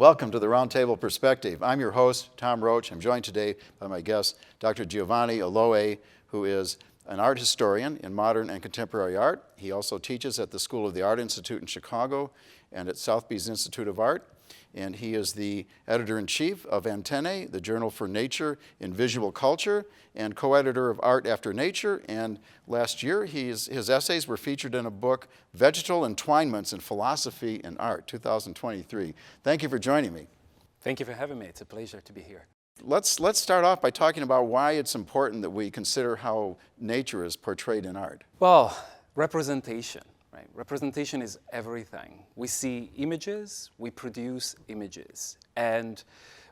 Welcome to the Roundtable Perspective. I'm your host, Tom Roach. I'm joined today by my guest, Dr. Giovanni Aloi, who is an art historian in modern and contemporary art. He also teaches at the School of the Art Institute in Chicago and at Sotheby's Institute of Art. And he is the editor-in-chief of Antennae, the Journal for Nature in Visual Culture, and co-editor of Art After Nature. And last year, his essays were featured in a book, Vegetal Entwinements in Philosophy and Art, 2023. Thank you for joining me. Thank you for having me. It's a pleasure to be here. Let's start off by talking about why it's important that we consider how nature is portrayed in art. Well, representation. Right. Representation is everything. We see images, we produce images. And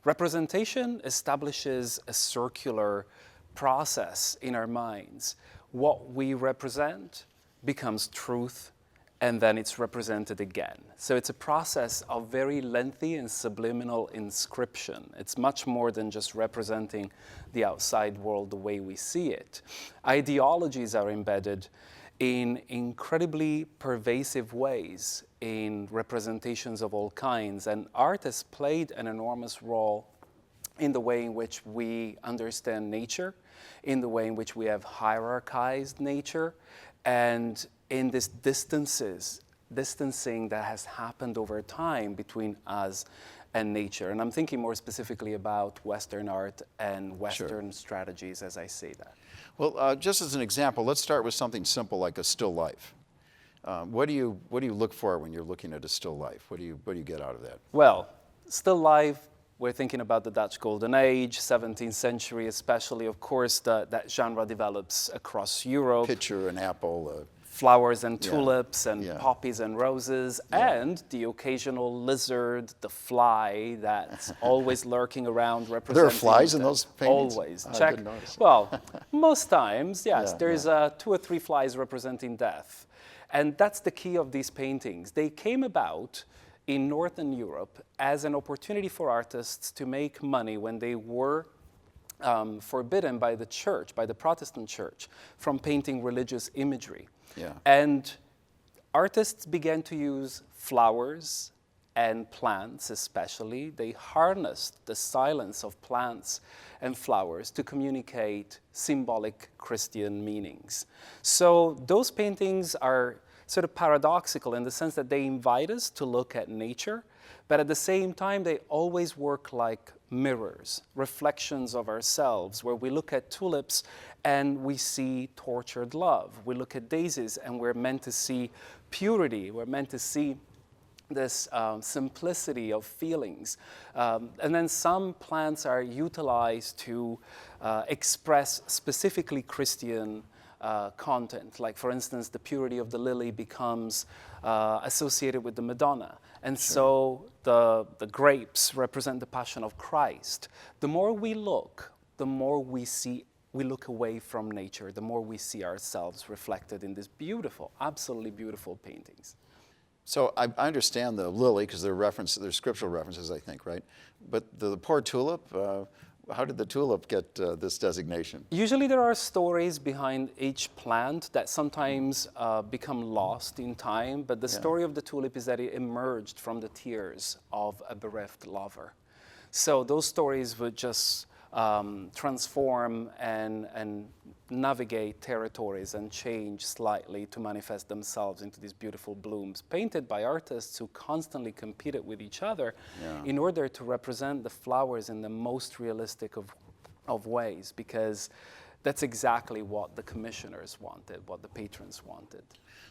representation establishes a circular process in our minds. What we represent becomes truth, and then it's represented again. So it's a process of very lengthy and subliminal inscription. It's much more than just representing the outside world the way we see it. Ideologies are embedded in incredibly pervasive ways in representations of all kinds. And art has played an enormous role in the way in which we understand nature, in the way in which we have hierarchized nature, and in this distancing that has happened over time between us and nature. And I'm thinking more specifically about Western art and Western strategies as I say that. Well, just as an example, let's start with something simple like a still life. What do you look for when you're looking at a still life? What do you get out of that? Well, still life, we're thinking about the Dutch Golden Age, 17th century especially. Of course, that genre develops across Europe. Picture an apple. Flowers and tulips and poppies and roses, and the occasional lizard, the fly that's always lurking around representing. There are flies in those paintings? Always. I Check. didn't notice. Well, most times, yes. There's 2 or 3 flies representing death. And that's the key of these paintings. They came about in Northern Europe as an opportunity for artists to make money when they were forbidden by the church, by the Protestant church, from painting religious imagery. Yeah. And artists began to use flowers and plants especially. They harnessed the silence of plants and flowers to communicate symbolic Christian meanings. So those paintings are sort of paradoxical in the sense that they invite us to look at nature, but at the same time they always work like mirrors, reflections of ourselves, where we look at tulips and we see tortured love. We look at daisies and we're meant to see purity. We're meant to see this simplicity of feelings. And then some plants are utilized to express specifically Christian content. Like, for instance, the purity of the lily becomes associated with the Madonna. And so the grapes represent the passion of Christ. The more we look, the more we look away from nature, the more we see ourselves reflected in these beautiful, absolutely beautiful paintings. So I understand the lily because they're scriptural references, I think, right? But the poor tulip, how did the tulip get this designation? Usually there are stories behind each plant that sometimes become lost in time, but the story of the tulip is that it emerged from the tears of a bereft lover. So those stories would just transform and navigate territories and change slightly to manifest themselves into these beautiful blooms, painted by artists who constantly competed with each other in order to represent the flowers in the most realistic of ways, because that's exactly what the commissioners wanted, what the patrons wanted.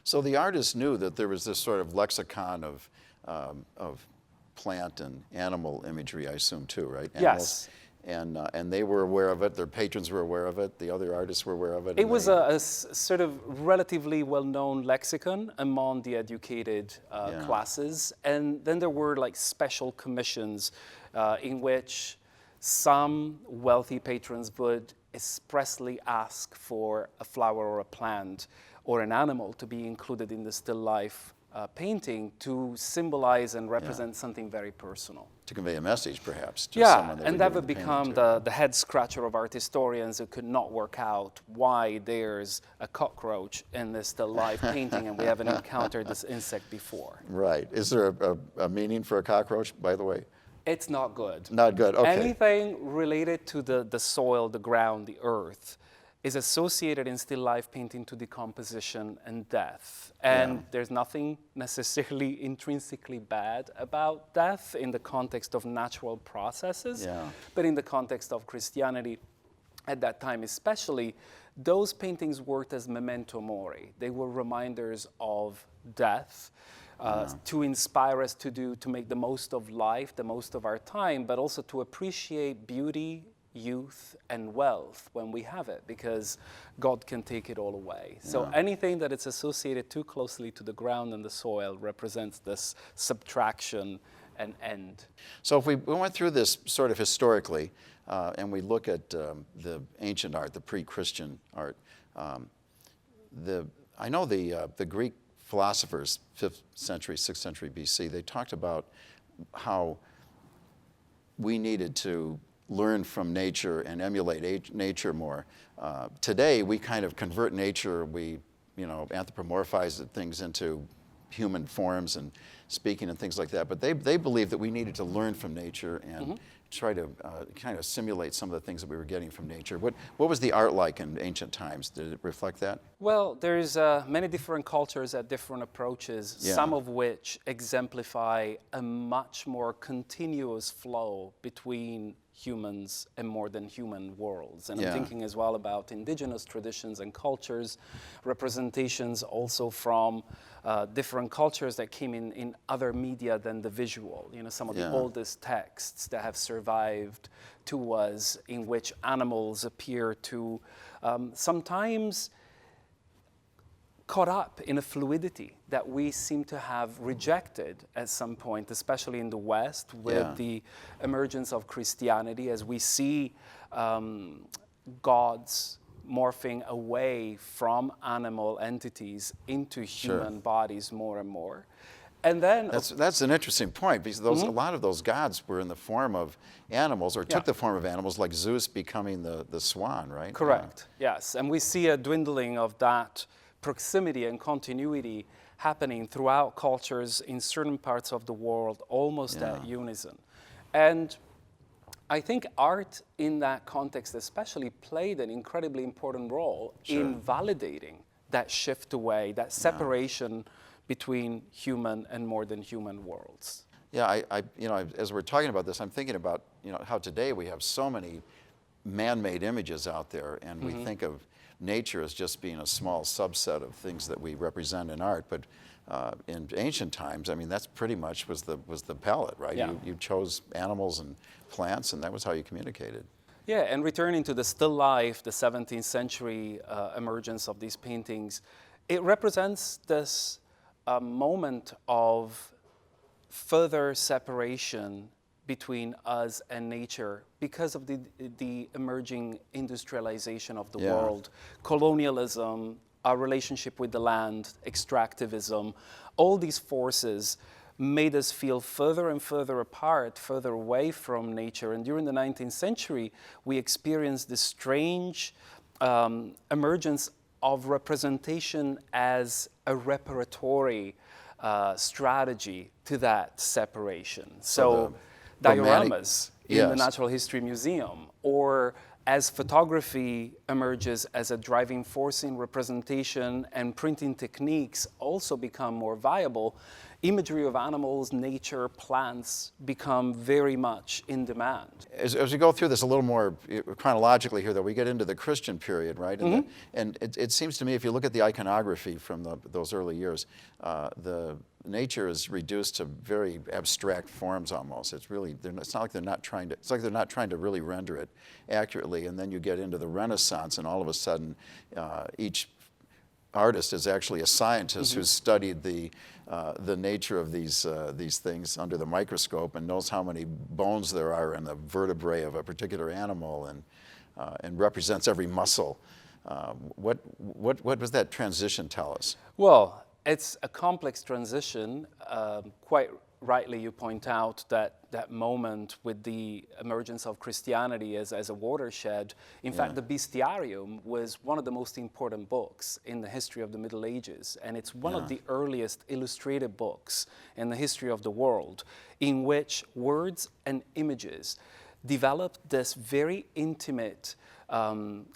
So the artists knew that there was this sort of lexicon of plant and animal imagery, I assume, too, right? Yes. And they were aware of it, their patrons were aware of it, the other artists were aware of it. It was a sort of relatively well-known lexicon among the educated classes. And then there were like special commissions in which some wealthy patrons would expressly ask for a flower or a plant or an animal to be included in the still life painting to symbolize and represent something very personal. To convey a message, perhaps, to someone and that would become the head scratcher of art historians who could not work out why there's a cockroach in this still life painting and we haven't encountered this insect before. Right. Is there a meaning for a cockroach, by the way? It's not good. Not good, okay. Anything related to the soil, the ground, the earth, is associated in still life painting to decomposition and death. And there's nothing necessarily intrinsically bad about death in the context of natural processes, but in the context of Christianity, at that time especially, those paintings worked as memento mori. They were reminders of death, to inspire us to make the most of life, the most of our time, but also to appreciate beauty, youth, and wealth when we have it, because God can take it all away. So anything that is associated too closely to the ground and the soil represents this subtraction and end. So if we went through this sort of historically, and we look at the ancient art, the pre-Christian art, I know the Greek philosophers, 5th century, 6th century BC, they talked about how we needed to learn from nature and emulate nature more. Today, we kind of convert nature, we anthropomorphize things into human forms and speaking and things like that. But they believe that we needed to learn from nature and try to kind of simulate some of the things that we were getting from nature. What was the art like in ancient times? Did it reflect that? Well, there's many different cultures at different approaches, some of which exemplify a much more continuous flow between humans and more than human worlds. And I'm thinking as well about indigenous traditions and cultures, representations also from different cultures that came in other media than the visual. Some of the oldest texts that have survived to us in which animals appear to sometimes caught up in a fluidity that we seem to have rejected at some point, especially in the West, with the emergence of Christianity, as we see gods morphing away from animal entities into human bodies more and more. And then that's an interesting point, because a lot of those gods were in the form of animals, or took the form of animals, like Zeus becoming the swan, right? Correct, yes. And we see a dwindling of that proximity and continuity happening throughout cultures in certain parts of the world, almost at unison. And I think art in that context especially played an incredibly important role in validating that shift away, that separation between human and more than human worlds. Yeah, as we're talking about this, I'm thinking about how today we have so many man-made images out there, and we think of nature as just being a small subset of things that we represent in art. But in ancient times, I mean, that's pretty much was the palette, right? Yeah. You chose animals and plants, and that was how you communicated. Yeah, and returning to the still life, the 17th century emergence of these paintings, it represents this moment of further separation between us and nature because of the emerging industrialization of the world, colonialism, our relationship with the land, extractivism. All these forces made us feel further and further apart, further away from nature. And during the 19th century, we experienced this strange emergence of representation as a reparatory strategy to that separation. So dioramas in the Natural History Museum, or as photography emerges as a driving force in representation and printing techniques also become more viable, imagery of animals, nature, plants become very much in demand. As we go through this a little more chronologically here, though, we get into the Christian period, right? And it seems to me, if you look at the iconography from those early years, the nature is reduced to very abstract forms almost. It's really, it's not like they're not trying to, it's like they're not trying to really render it accurately. And then you get into the Renaissance, and all of a sudden, each artist is actually a scientist who's studied the nature of these things under the microscope and knows how many bones there are in the vertebrae of a particular animal, and represents every muscle. What does that transition tell us? Well, it's a complex transition, quite rightly you point out that moment with the emergence of Christianity as a watershed. In fact, the Bestiarium was one of the most important books in the history of the Middle Ages, and it's one of the earliest illustrated books in the history of the world, in which words and images developed this very intimate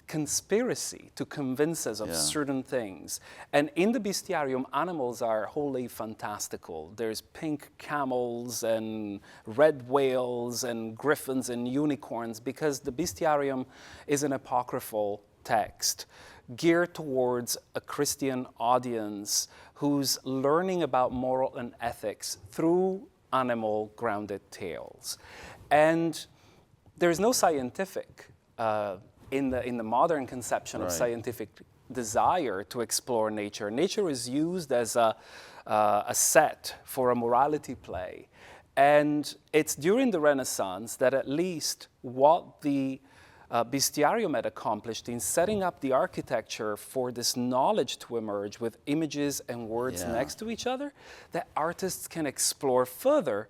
conspiracy to convince us of certain things. And in the Bestiarium, animals are wholly fantastical. There's pink camels and red whales and griffins and unicorns, because the Bestiarium is an apocryphal text geared towards a Christian audience who's learning about moral and ethics through animal-grounded tales. And there's no scientific in the modern conception of scientific desire to explore nature. Nature is used as a set for a morality play. And it's during the Renaissance that at least what the Bestiarium had accomplished in setting up the architecture for this knowledge to emerge with images and words next to each other, that artists can explore further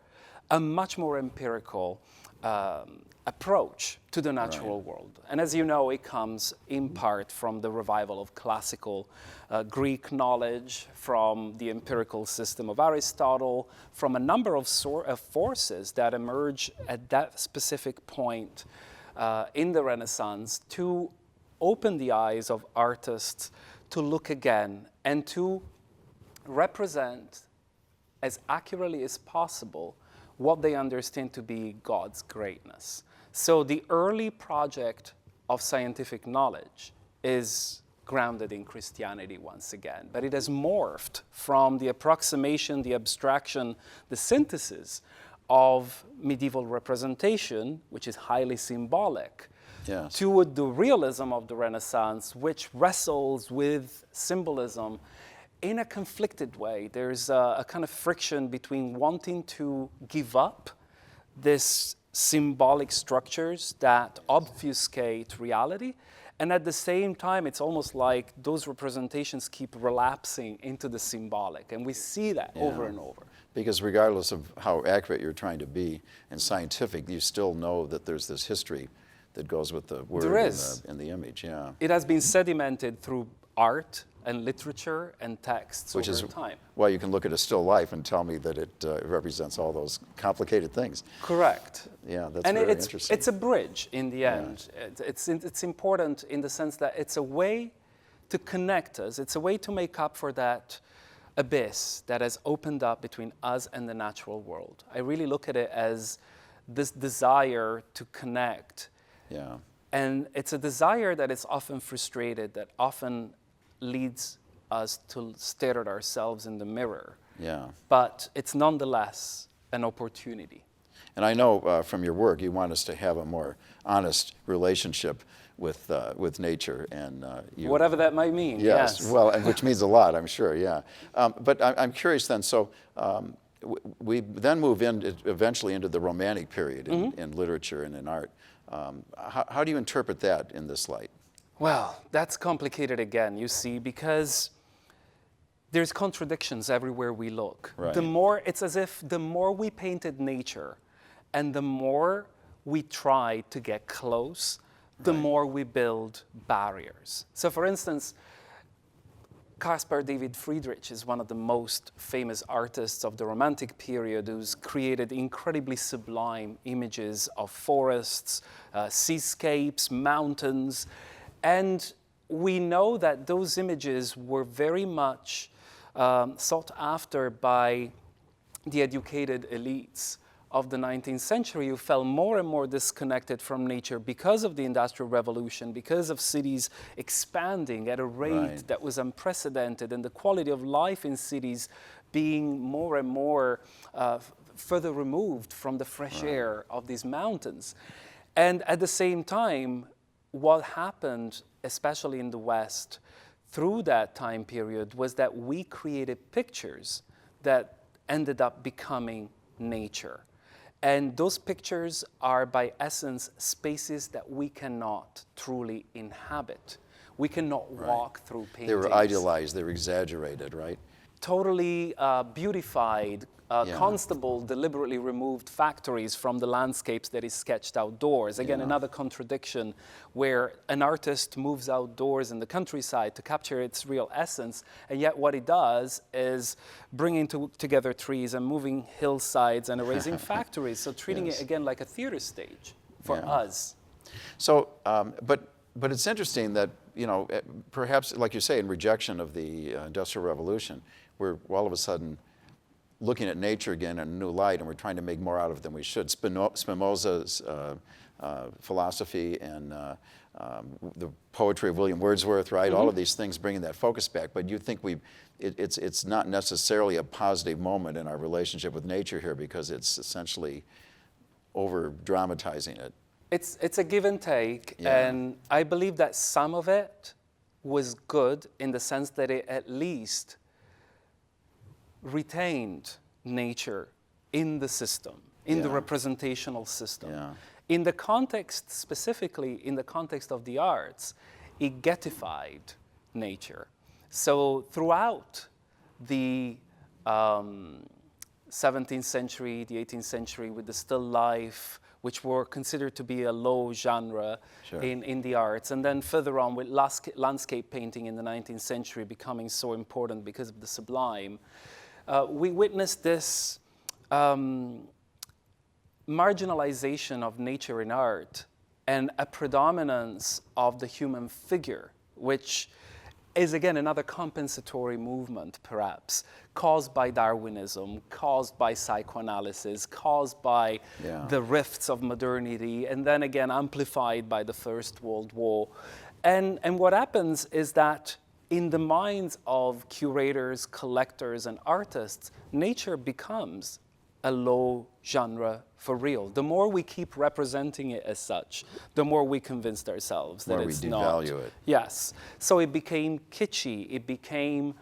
a much more empirical approach to the natural world. And as you know, it comes in part from the revival of classical Greek knowledge, from the empirical system of Aristotle, from a number of forces that emerge at that specific point in the Renaissance to open the eyes of artists to look again and to represent as accurately as possible what they understand to be God's greatness. So the early project of scientific knowledge is grounded in Christianity once again, but it has morphed from the approximation, the abstraction, the synthesis of medieval representation, which is highly symbolic, to the realism of the Renaissance, which wrestles with symbolism in a conflicted way. There's a kind of friction between wanting to give up these symbolic structures that obfuscate reality, and at the same time, it's almost like those representations keep relapsing into the symbolic, and we see that over and over. Because regardless of how accurate you're trying to be and scientific, you still know that there's this history that goes with the word and the image. It has been sedimented through art and literature and texts Which over is time. why you can look at a still life and tell me that it represents all those complicated things. Correct. Yeah, that's and very it's, interesting. it's a bridge in the end. It's important in the sense that it's a way to connect us. It's a way to make up for that abyss that has opened up between us and the natural world. I really look at it as this desire to connect. And it's a desire that is often frustrated, that often leads us to stare at ourselves in the mirror. But it's nonetheless an opportunity. And I know from your work, you want us to have a more honest relationship with nature and whatever that might mean. Yes. Well, and which means a lot, I'm sure. But I'm curious then. So we then move in eventually into the Romantic period in literature and in art. How do you interpret that in this light? Well, that's complicated again, you see, because there's contradictions everywhere we look. It's as if the more we painted nature and the more we try to get close, the more we build barriers. So for instance, Caspar David Friedrich is one of the most famous artists of the Romantic period, who's created incredibly sublime images of forests, seascapes, mountains. And we know that those images were very much sought after by the educated elites of the 19th century, who felt more and more disconnected from nature because of the Industrial Revolution, because of cities expanding at a rate that was unprecedented, and the quality of life in cities being more and more further removed from the fresh air of these mountains. And at the same time, what happened, especially in the West, through that time period, was that we created pictures that ended up becoming nature. And those pictures are, by essence, spaces that we cannot truly inhabit. We cannot walk through paintings. They were idealized, they were exaggerated, right? totally beautified, Yeah. Constable deliberately removed factories from the landscapes that he sketched outdoors. Again, Yeah. another contradiction where an artist moves outdoors in the countryside to capture its real essence, and yet what he does is bringing together trees and moving hillsides and erasing factories. So treating Yes. it again like a theater stage for Yeah. us. So, but it's interesting that, perhaps, like you say, in rejection of the Industrial Revolution, we're all of a sudden looking at nature again in a new light, and we're trying to make more out of it than we should. Spinoza's philosophy and the poetry of William Wordsworth, right? All of these things bringing that focus back. But you think it's not necessarily a positive moment in our relationship with nature here, because it's essentially over-dramatizing it. It's a give and take, Yeah. and I believe that some of it was good in the sense that it at least retained nature in the system, in the Yeah. representational system. Yeah. In the context, specifically in the context of the arts, it ghettified nature. So throughout the 17th century, the 18th century, with the still life, which were considered to be a low genre Sure. in the arts, and then further on with landscape painting in the 19th century becoming so important because of the sublime, we witnessed this marginalization of nature in art and a predominance of the human figure, which is again another compensatory movement, perhaps, caused by Darwinism, caused by psychoanalysis, caused by Yeah. the rifts of modernity, and then again amplified by the First World War. And what happens is that in the minds of curators, collectors, and artists, nature becomes a low genre for real. The more we keep representing it as such, the more we convinced ourselves that More we it's not. devalue it. Yes. So it became kitschy. It became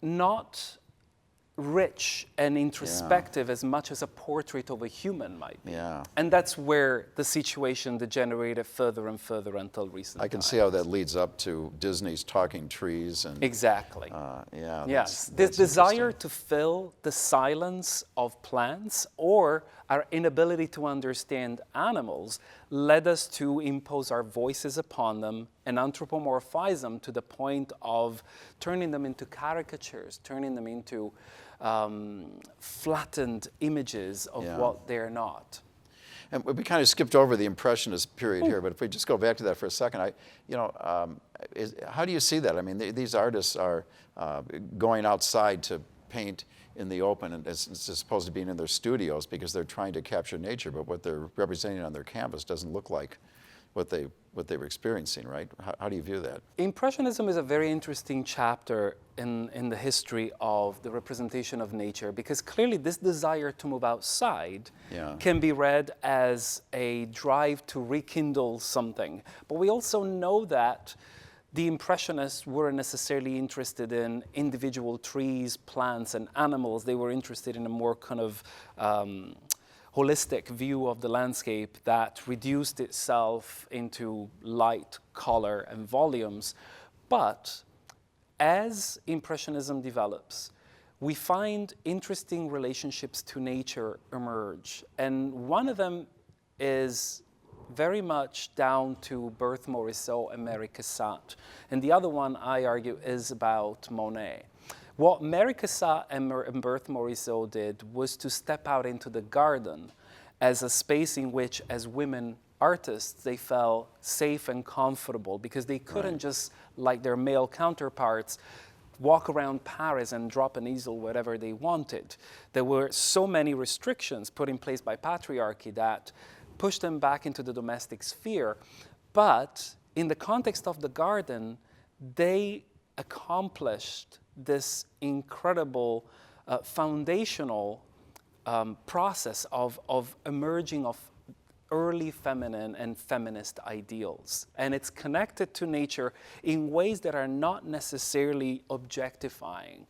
not rich and introspective as much as a portrait of a human might be. Yeah. And that's where the situation degenerated further and further until recently. I can see how that leads up to Disney's talking trees and Exactly. yeah. Yes, that's this desire interesting. to fill the silence of plants or our inability to understand animals led us to impose our voices upon them and anthropomorphize them to the point of turning them into caricatures, turning them into flattened images of Yeah. what they're not. And we kind of skipped over the Impressionist period here, but if we just go back to that for a second, how do you see that? I mean, these artists are going outside to paint in the open, and it's supposed to be in their studios because they're trying to capture nature, but what they're representing on their canvas doesn't look like what they were experiencing, right? How do you view that? Impressionism is a very interesting chapter in the history of the representation of nature, because clearly this desire to move outside Yeah. can be read as a drive to rekindle something. But we also know that the Impressionists weren't necessarily interested in individual trees, plants, and animals. They were interested in a more kind of holistic view of the landscape that reduced itself into light, color, and volumes. But as Impressionism develops, we find interesting relationships to nature emerge. And one of them is very much down to Berthe Morisot and Mary Cassatt. And the other one, I argue, is about Monet. What Mary Cassatt and Berthe Morisot did was to step out into the garden as a space in which, as women artists, they felt safe and comfortable, because they couldn't just, like their male counterparts, walk around Paris and drop an easel wherever they wanted. There were so many restrictions put in place by patriarchy that pushed them back into the domestic sphere. But in the context of the garden, they accomplished this incredible foundational process of emerging of early feminine and feminist ideals. And it's connected to nature in ways that are not necessarily objectifying.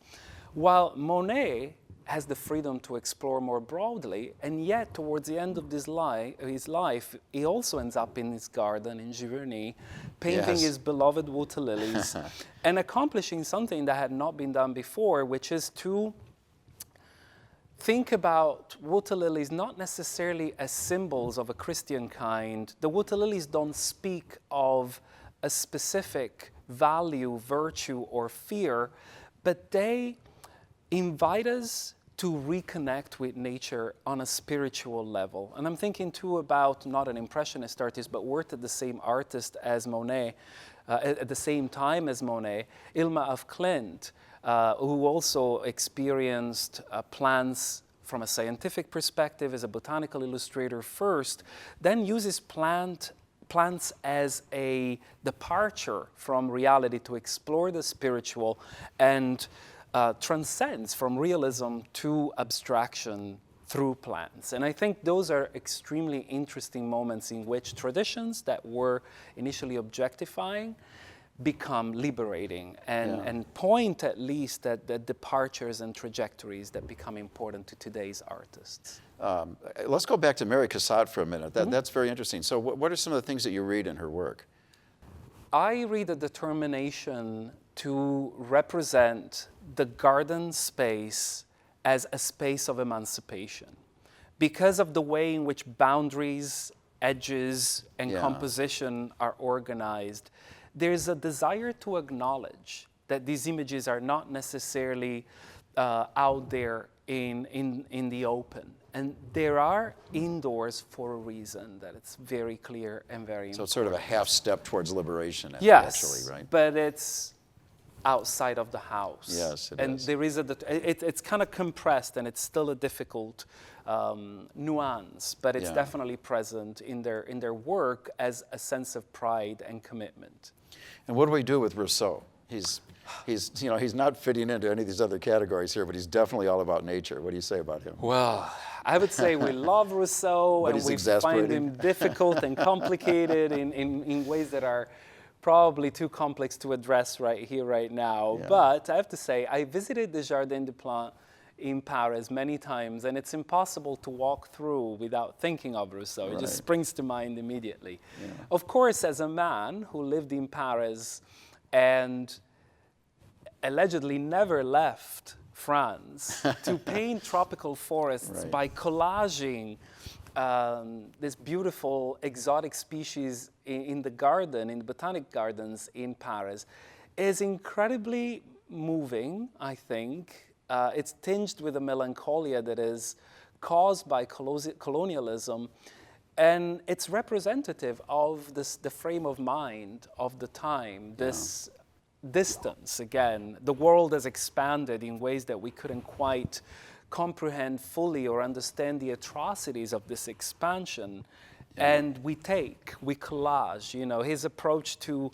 While Monet has the freedom to explore more broadly, and yet towards the end of his life, he also ends up in his garden in Giverny, painting Yes. his beloved water lilies, and accomplishing something that had not been done before, which is to think about water lilies not necessarily as symbols of a Christian kind. The water lilies don't speak of a specific value, virtue, or fear, but they invite us to reconnect with nature on a spiritual level. And I'm thinking too about not an Impressionist artist, but worked at the same artist as Monet, at the same time as Monet, Ilma af Klint, who also experienced plants from a scientific perspective as a botanical illustrator first, then uses plants as a departure from reality to explore the spiritual, and transcends from realism to abstraction through plants. And I think those are extremely interesting moments in which traditions that were initially objectifying become liberating and point at least at the departures and trajectories that become important to today's artists. Let's go back to Mary Cassatt for a minute. That's very interesting. So what are some of the things that you read in her work? I read a determination to represent the garden space as a space of emancipation. Because of the way in which boundaries, edges, and composition are organized, there's a desire to acknowledge that these images are not necessarily out there in the open. And there are indoors for a reason, that it's very clear and very important. So it's sort of a half step towards liberation, yes, actually, right? But it's outside of the house. Yes, it and is. there is it's kind of compressed, and it's still a difficult nuance, but it's definitely present in their work as a sense of pride and commitment. And what do we do with Rousseau? He's not fitting into any of these other categories here, but he's definitely all about nature. What do you say about him? Well, I would say we love Rousseau, and we find him difficult and complicated in ways that are probably too complex to address right here, right now. Yeah. But I have to say, I visited the Jardin des Plantes in Paris many times, and it's impossible to walk through without thinking of Rousseau. It just springs to mind immediately. Yeah. Of course, as a man who lived in Paris and allegedly never left France to paint tropical forests by collaging this beautiful exotic species in the garden, in the botanic gardens in Paris, is incredibly moving, I think. It's tinged with a melancholia that is caused by colonialism, and it's representative of the frame of mind of the time, this distance. Again, the world has expanded in ways that we couldn't quite comprehend fully or understand the atrocities of this expansion. And we collage. His approach to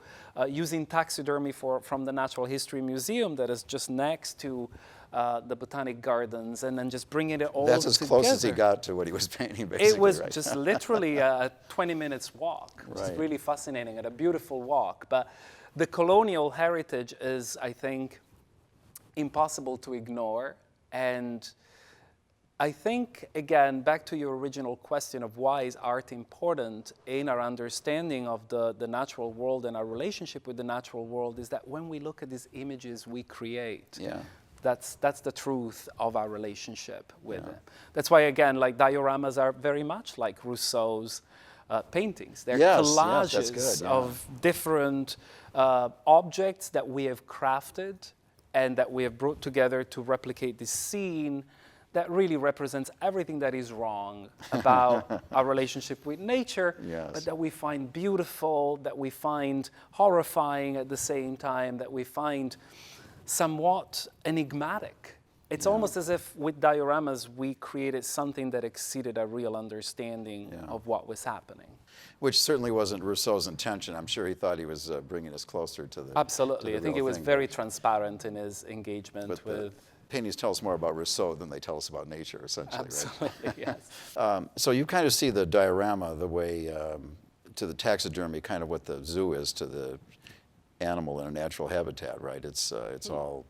using taxidermy from the Natural History Museum that is just next to the Botanic Gardens, and then just bringing it all together. That's as close as he got to what he was painting, basically. It was just literally a 20 minutes walk. It's really fascinating, and a beautiful walk. But the colonial heritage is, I think, impossible to ignore. And I think, again, back to your original question of why is art important in our understanding of the natural world and our relationship with the natural world, is that when we look at these images we create, that's the truth of our relationship with it. That's why, again, like dioramas are very much like Rousseau's paintings. They're collages of different objects that we have crafted and that we have brought together to replicate this scene that really represents everything that is wrong about our relationship with nature, but that we find beautiful, that we find horrifying at the same time, that we find somewhat enigmatic. It's almost as if with dioramas we created something that exceeded our real understanding of what was happening. Which certainly wasn't Rousseau's intention. I'm sure he thought he was bringing us closer to the Absolutely. To the I think real it was thing, very transparent in his engagement with... The paintings tell us more about Rousseau than they tell us about nature, essentially, Absolutely, right? yes. So you kind of see the diorama the way, to the taxidermy, kind of what the zoo is to the animal in a natural habitat, right? It's all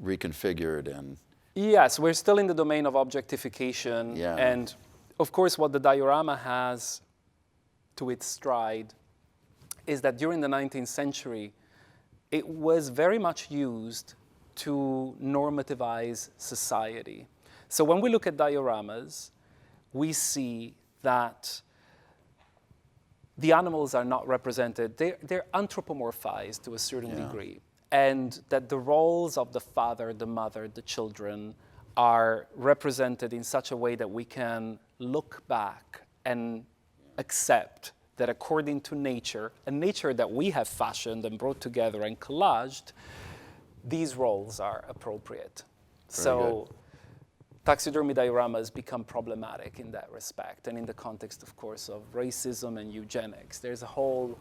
reconfigured and Yes, we're still in the domain of objectification. Yeah. And of course, what the diorama has to its stride is that during the 19th century, it was very much used to normativize society. So when we look at dioramas, we see that the animals are not represented. They're anthropomorphized to a certain degree. And that the roles of the father, the mother, the children are represented in such a way that we can look back and accept that according to nature, a nature that we have fashioned and brought together and collaged, these roles are appropriate. So taxidermy dioramas become problematic in that respect, and in the context, of course, of racism and eugenics. There's a whole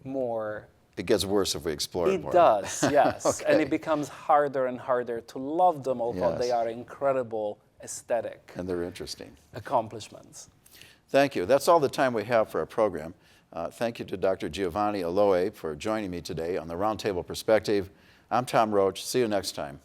more... It gets worse if we explore it more. It does, yes. Okay. And it becomes harder and harder to love them, although they are incredible aesthetic And they're interesting. accomplishments. Thank you. That's all the time we have for our program. Thank you to Dr. Giovanni Aloi for joining me today on the Roundtable Perspective. I'm Tom Roach. See you next time.